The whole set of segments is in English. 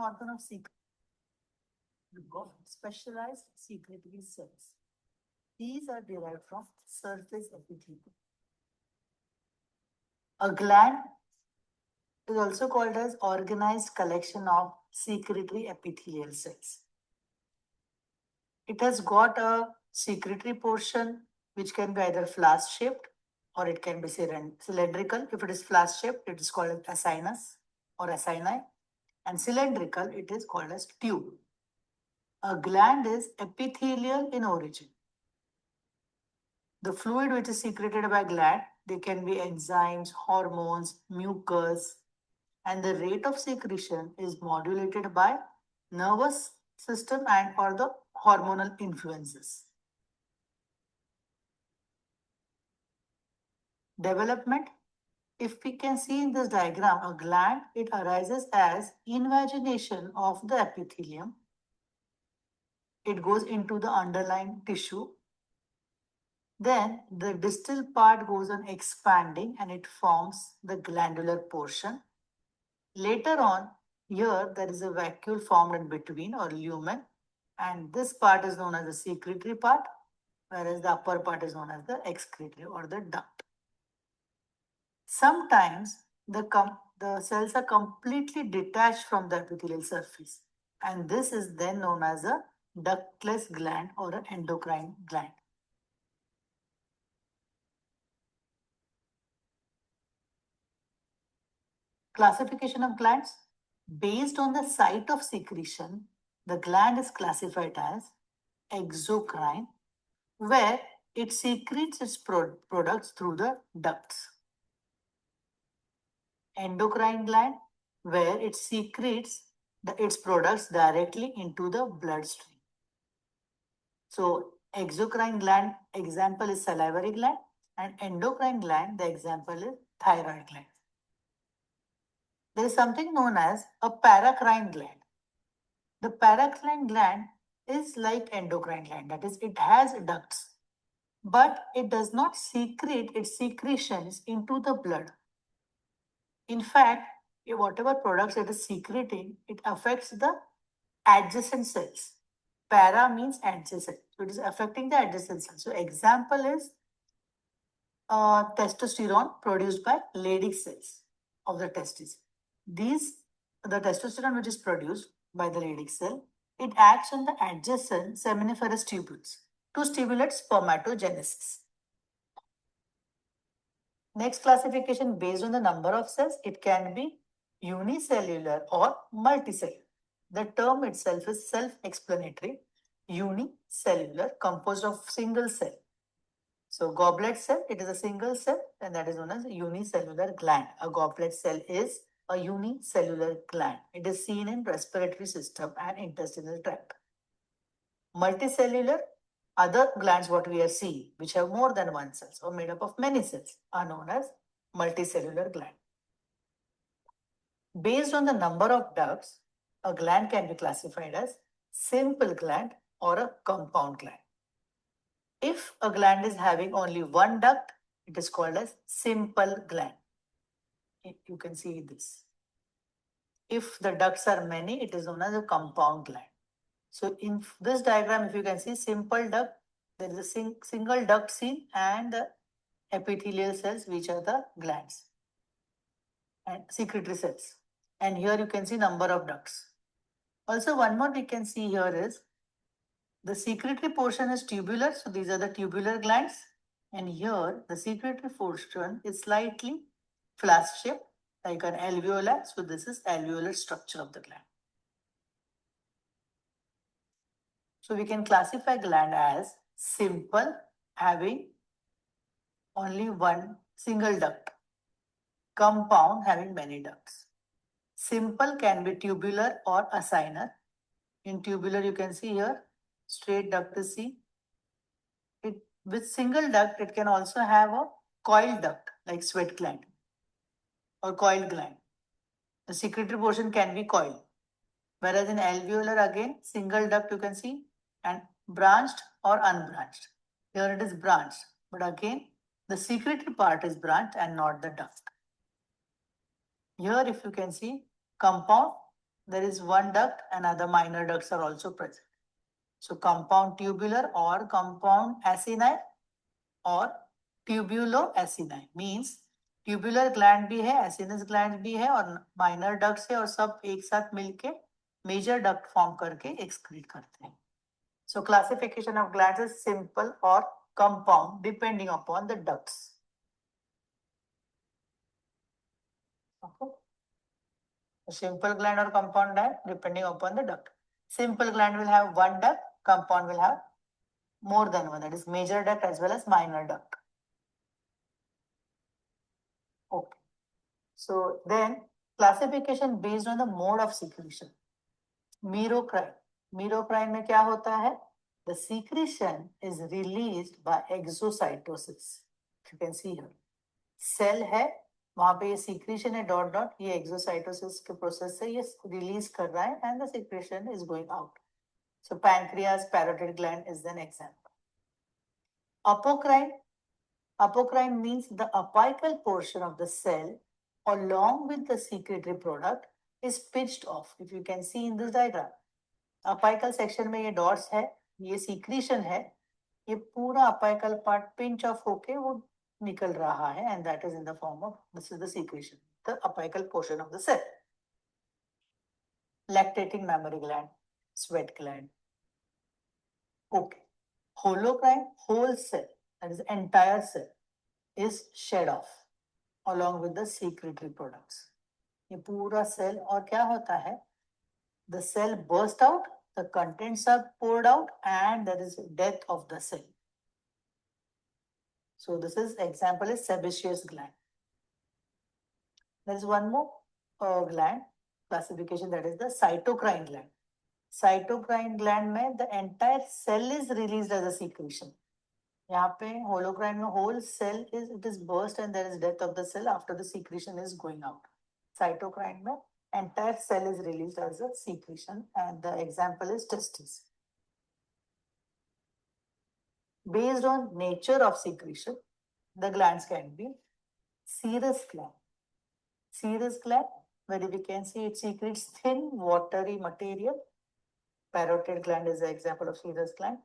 organ of specialized secretory cells. These are derived from surface epithelium. A gland is also called as organized collection of secretory epithelial cells. It has got a secretory portion which can be either flask shaped or it can be cylindrical. If it is flask shaped, it is called as acinus or acini, and cylindrical, it is called as tube. A gland is epithelial in origin. The fluid which is secreted by gland, they can be enzymes, hormones, mucus, and the rate of secretion is modulated by nervous system and or the hormonal influences. Development. If we can see in this diagram, a gland, it arises as invagination of the epithelium. It goes into the underlying tissue. Then the distal part goes on expanding and it forms the glandular portion. Later on, here there is a vacuole formed in between or lumen, and this part is known as the secretory part, whereas the upper part is known as the excretory or the duct. Sometimes the cells are completely detached from the epithelial surface, and this is then known as a ductless gland or an endocrine gland. Classification of glands. Based on the site of secretion, the gland is classified as exocrine, where it secretes its products through the ducts. Endocrine gland, where it secretes its products directly into the bloodstream. So, exocrine gland example is salivary gland, and endocrine gland, the example is thyroid gland. There is something known as a paracrine gland. The paracrine gland is like endocrine gland, that is, it has ducts, but it does not secrete its secretions into the blood. In fact, whatever products it is secreting, it affects the adjacent cells. Para means adjacent, so it is affecting the adjacent cells. So example is testosterone produced by Leydig cells of the testes. The testosterone which is produced by the Leydig cell, it acts on the adjacent seminiferous tubules to stimulate spermatogenesis. Next classification based on the number of cells, it can be unicellular or multicellular. The term itself is self-explanatory. Unicellular, composed of single cell. So goblet cell, it is a single cell, and that is known as unicellular gland. A goblet cell is a unicellular gland. It is seen in respiratory system and intestinal tract. Multicellular, other glands what we are seeing, which have more than one cells or made up of many cells, are known as multicellular gland. Based on the number of ducts, a gland can be classified as simple gland or a compound gland. If a gland is having only one duct, it is called as simple gland. You can see this. If the ducts are many, it is known as a compound gland. So in this diagram, if you can see simple duct, there is a single duct seen and the epithelial cells, which are the glands and secretory cells. And here you can see number of ducts. Also, one more we can see here is the secretory portion is tubular. So these are the tubular glands. And here the secretory portion is slightly flask shaped like an alveolar. So this is alveolar structure of the gland. So we can classify gland as simple, having only one single duct. Compound, having many ducts. Simple can be tubular or acinar. In tubular, you can see here, straight duct is seen. With single duct, it can also have a coiled duct like sweat gland or coiled gland. The secretory portion can be coiled. Whereas in alveolar, again, single duct you can see and branched or unbranched. Here it is branched, but again, the secretory part is branched and not the duct. Here, if you can see, compound, there is one duct and other minor ducts are also present. So compound tubular or compound acinine or tubulo-acinine means tubular gland भी है, acinus gland भी है और minor ducts है और सब एक साथ मिलके मेजर डक्ट फॉर्म करके एक्सक्रीट करते हैं. So classification of glands is simple or compound depending upon the ducts. Okay. A simple gland or compound gland depending upon the duct. Simple gland will have one duct, compound will have more than one, that is major duct as well as minor duct. Okay. So then classification based on the mode of secretion. Merocrine. Merocrine में क्या होता है? The secretion is released by exocytosis. You can see here. Cell है, वहां पे ये secretion है dot dot, ये exocytosis के प्रोसेस से ये रिलीज कर रहा है and the secretion is going out. So pancreas, parotid gland is an example. Apocrine. Apocrine means the apical portion of the cell along with the secretory product is pinched off. If you can see in this diagram, apical section में ये dots है, ये secretion है, ये पूरा apical part pinch off होके वो निकल रहा है and that is in the form of, this is the secretion, the apical portion of the cell. Lactating mammary gland, sweat gland. Okay. Holocrine, whole cell, that is entire cell, is shed off along with the secretory products. ये पूरा cell और क्या होता है? The cell burst out, the contents are poured out, and there is death of the cell. So this is example is sebaceous gland. There is one more gland classification, that is the cytocrine gland. Cytocrine gland में the entire cell is released as a secretion. यहाँ पे holocrine में whole cell is, it is burst and there is death of the cell after the secretion is going out. Cytocrine में entire cell is released as a secretion and the example is testes. Based on nature of secretion, the glands can be serous gland. Serous gland, where we can see it secretes thin watery material. Parotid gland is the example of serous gland.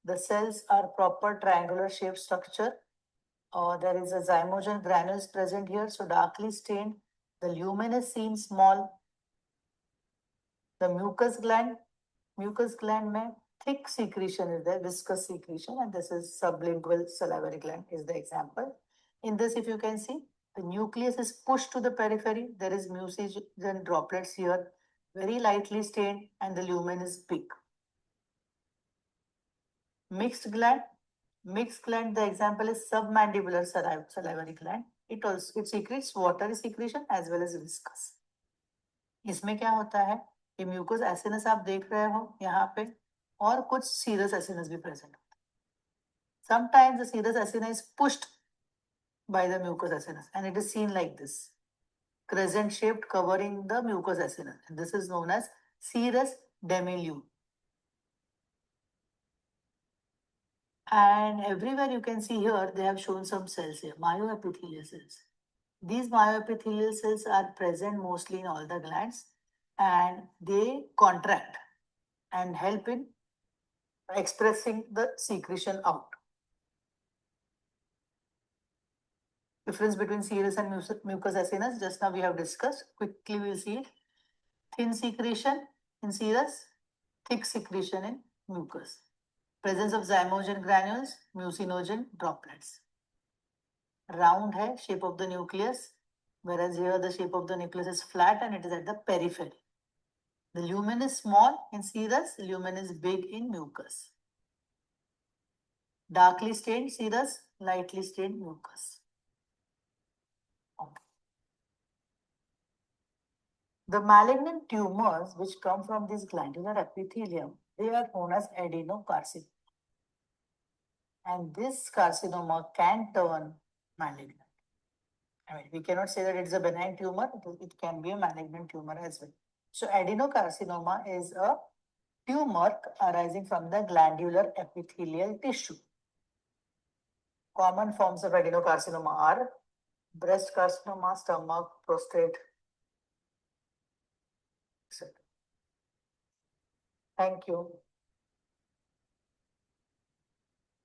The cells are proper triangular shaped structure. There is a zymogen granules present here, so darkly stained. The lumen is seen small. The mucous gland में thick secretion is there, viscous secretion, and this is sublingual salivary gland is the example. In this, if you can see, the nucleus is pushed to the periphery. There is mucigen droplets here, very lightly stained, and the lumen is big. Mixed gland, the example is submandibular salivary gland. It secretes watery secretion as well as viscous. इसमें क्या होता है? ये mucus acinus आप देख रहे हो यहाँ पे और कुछ सीरस एसिनस भी प्रेजेंट होता है. Sometimes the serous acina is pushed by the mucous acinus and it is seen like this, crescent shaped covering the mucous acinus. And this is known as serous demilune. And everywhere you can see here, they have shown some cells here, myoepithelial cells. These myoepithelial cells are present mostly in all the glands and they contract and help in expressing the secretion out. Difference between serous and mucous acinus, just now we have discussed. Quickly we will see it. Thin secretion in serous, thick secretion in mucus. Presence of zymogen granules, mucinogen droplets. Round है, shape of the nucleus, whereas here the shape of the nucleus is flat and it is at the periphery. The lumen is small in serous, lumen is big in mucus. Darkly stained serous, lightly stained mucus. Okay. The malignant tumors which come from this glandular epithelium, they are known as adenocarcinoma. And this carcinoma can turn malignant. I mean, we cannot say that it's a benign tumor, it can be a malignant tumor as well. So adenocarcinoma is a tumor arising from the glandular epithelial tissue. Common forms of adenocarcinoma are breast carcinoma, stomach, prostate, etc. Thank you.